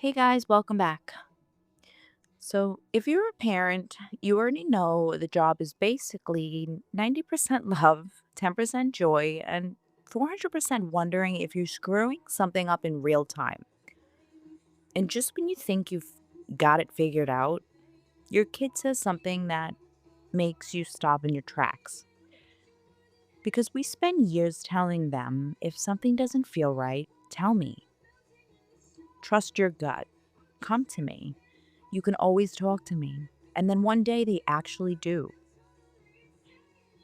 Hey guys, welcome back. So, if you're a parent, you already know the job is basically 90% love, 10% joy, and 400% wondering if you're screwing something up in real time. And just when you think you've got it figured out, your kid says something that makes you stop in your tracks. Because we spend years telling them if something doesn't feel right, tell me. Trust your gut. Come to me. You can always talk to me. And then one day they actually do.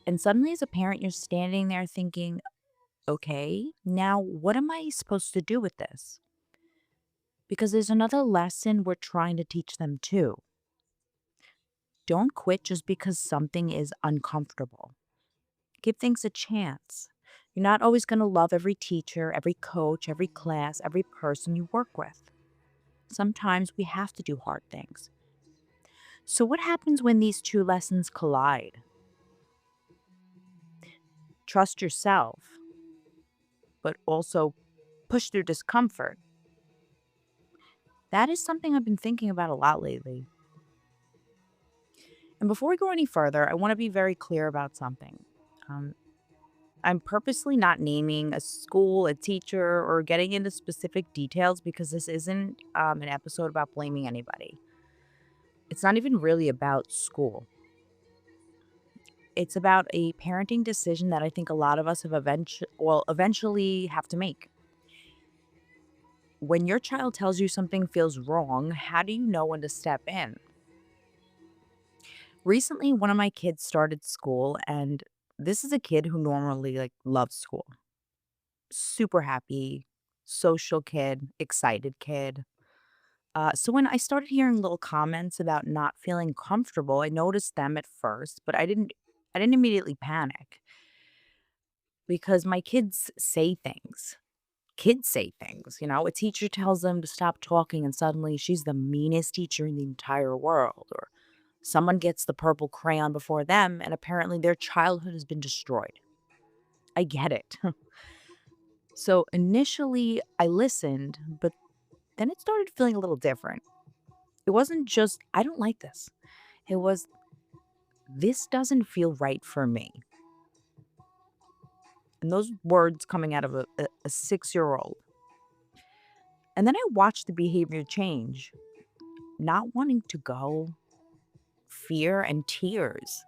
And suddenly, as a parent, you're standing there thinking, okay, now what am I supposed to do with this? Because there's another lesson we're trying to teach them too. Don't quit just because something is uncomfortable. Give things a chance. You're not always going to love every teacher, every coach, every class, every person you work with. Sometimes we have to do hard things. So, what happens when these two lessons collide? Trust yourself, but also push through discomfort. That is something I've been thinking about a lot lately. And before we go any further, I want to be very clear about something. Um, I'm purposely not naming a school, a teacher, or getting into specific details because this isn't an episode about blaming anybody. It's not even really about school. It's about a parenting decision that I think a lot of us have eventually have to make. When your child tells you something feels wrong, how do you know when to step in? Recently, one of my kids started school, and this is a kid who normally loves school. Super happy, social kid, excited kid. So when I started hearing little comments about not feeling comfortable, I noticed them at first, but I didn't immediately panic because my kids say things. Kids say things, a teacher tells them to stop talking and suddenly she's the meanest teacher in the entire world, or someone gets the purple crayon before them, and apparently their childhood has been destroyed. I get it. So initially, I listened, but then it started feeling a little different. It wasn't just, I don't like this. It was, this doesn't feel right for me. And those words coming out of a 6-year old. And then I watched the behavior change, not wanting to go, fear, and tears.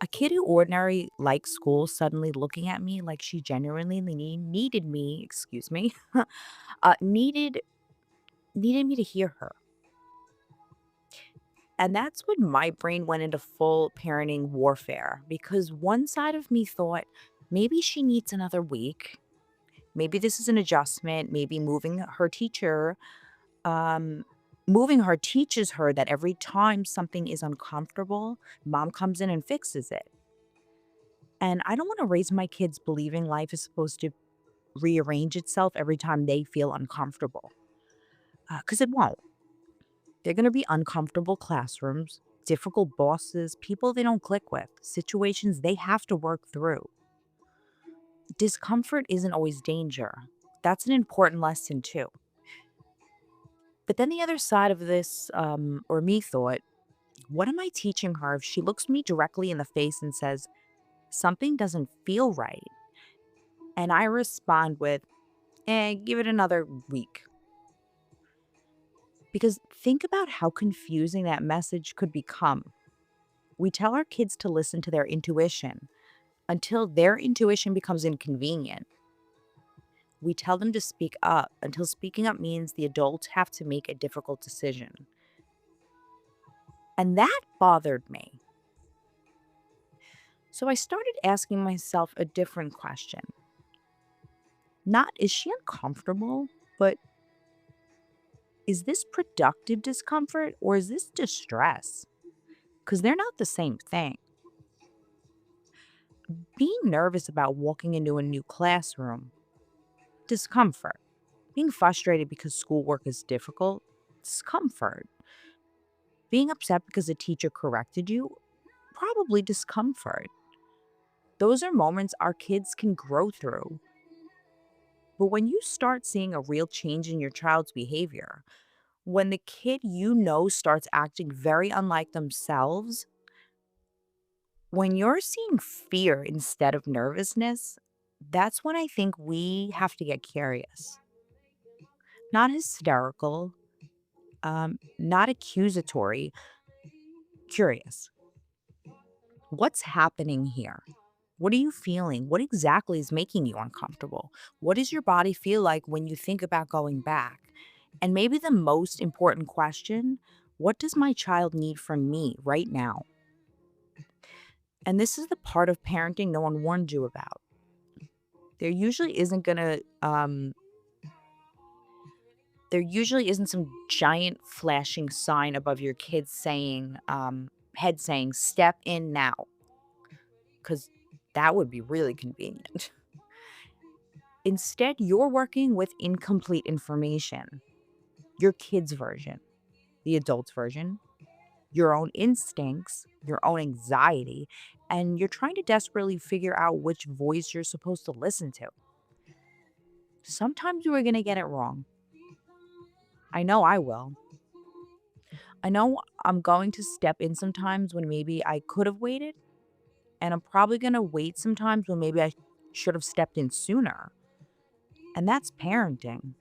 A kid who ordinarily likes school suddenly looking at me like she genuinely needed me, excuse me, uh, needed needed me to hear her. And that's when my brain went into full parenting warfare because one side of me thought maybe she needs another week. Maybe this is an adjustment. Maybe um, moving her teaches her that every time something is uncomfortable, mom comes in and fixes it. And I don't want to raise my kids believing life is supposed to rearrange itself every time they feel uncomfortable because it won't. They're going to be uncomfortable classrooms, difficult bosses, people they don't click with, situations they have to work through. Discomfort isn't always danger. That's an important lesson, too. But then the other side of this, or me thought, what am I teaching her if she looks me directly in the face and says, something doesn't feel right? And I respond with, give it another week. Because think about how confusing that message could become. We tell our kids to listen to their intuition until their intuition becomes inconvenient. We tell them to speak up until speaking up means the adults have to make a difficult decision. And that bothered me. So I started asking myself a different question. Not, is she uncomfortable, but is this productive discomfort or is this distress? Because they're not the same thing. Being nervous about walking into a new classroom, discomfort. Being frustrated because schoolwork is difficult, discomfort. Being upset because a teacher corrected you, probably discomfort. Those are moments our kids can grow through. But when you start seeing a real change in your child's behavior, when the kid starts acting very unlike themselves, when you're seeing fear instead of nervousness, that's when I think we have to get curious. Not hysterical, not accusatory, curious. What's happening here? What are you feeling? What exactly is making you uncomfortable? What does your body feel like when you think about going back? And maybe the most important question, what does my child need from me right now? And this is the part of parenting no one warned you about. There usually isn't going to, there usually isn't some giant flashing sign above your kid's head saying, step in now, because that would be really convenient. Instead, you're working with incomplete information, your kid's version, the adult's version, your own instincts, your own anxiety, and you're trying to desperately figure out which voice you're supposed to listen to. Sometimes you are going to get it wrong. I know I will. I know I'm going to step in sometimes when maybe I could have waited, and I'm probably going to wait sometimes when maybe I should have stepped in sooner. And that's parenting.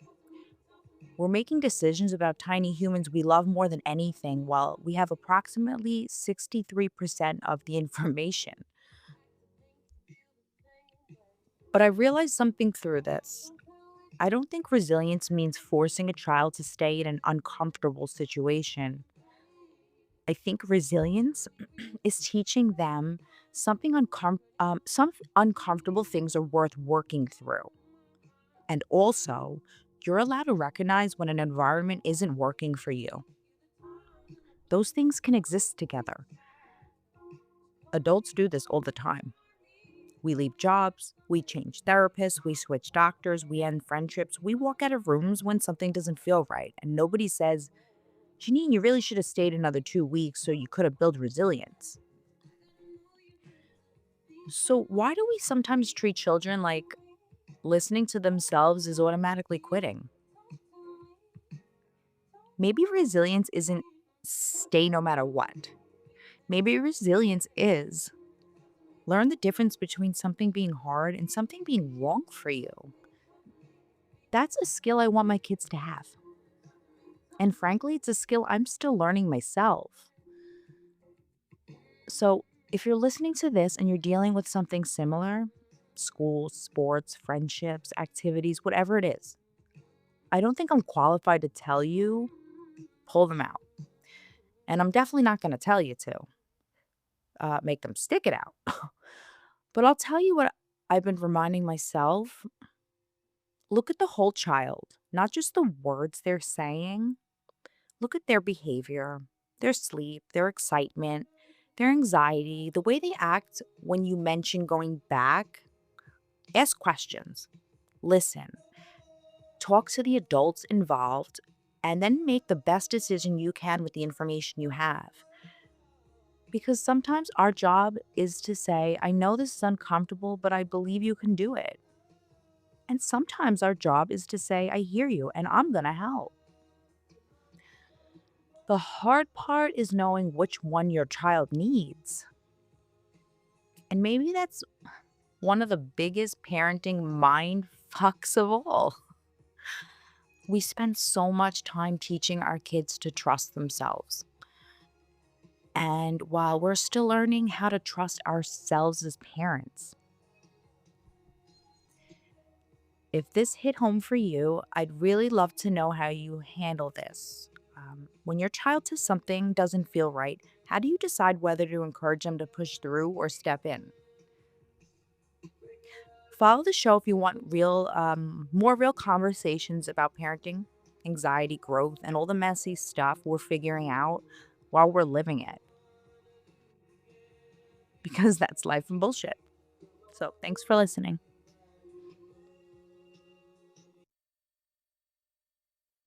We're making decisions about tiny humans we love more than anything while we have approximately 63% of the information. But I realized something through this. I don't think resilience means forcing a child to stay in an uncomfortable situation. I think resilience is teaching them some uncomfortable things are worth working through. And also, you're allowed to recognize when an environment isn't working for you. Those things can exist together. Adults do this all the time. We leave jobs, we change therapists, we switch doctors, we end friendships, we walk out of rooms when something doesn't feel right. And nobody says, Janine, you really should have stayed another 2 weeks so you could have built resilience. So, why do we sometimes treat children like listening to themselves is automatically quitting? Maybe resilience isn't stay no matter what. Maybe resilience is learn the difference between something being hard and something being wrong for you. That's a skill I want my kids to have. And frankly, it's a skill I'm still learning myself. So, if you're listening to this and you're dealing with something similar, school, sports, friendships, activities, whatever it is, I don't think I'm qualified to tell you, pull them out. And I'm definitely not going to tell you to make them stick it out. But I'll tell you what I've been reminding myself, look at the whole child, not just the words they're saying. Look at their behavior, their sleep, their excitement, their anxiety, the way they act when you mention going back. Ask questions, listen, talk to the adults involved, and then make the best decision you can with the information you have. Because sometimes our job is to say, I know this is uncomfortable, but I believe you can do it. And sometimes our job is to say, I hear you and I'm going to help. The hard part is knowing which one your child needs. And maybe that's one of the biggest parenting mind fucks of all. We spend so much time teaching our kids to trust themselves. And while we're still learning how to trust ourselves as parents, if this hit home for you, I'd really love to know how you handle this. When your child says something doesn't feel right, how do you decide whether to encourage them to push through or step in? Follow the show if you want more real conversations about parenting, anxiety, growth, and all the messy stuff we're figuring out while we're living it. Because that's life and bullshit. So thanks for listening.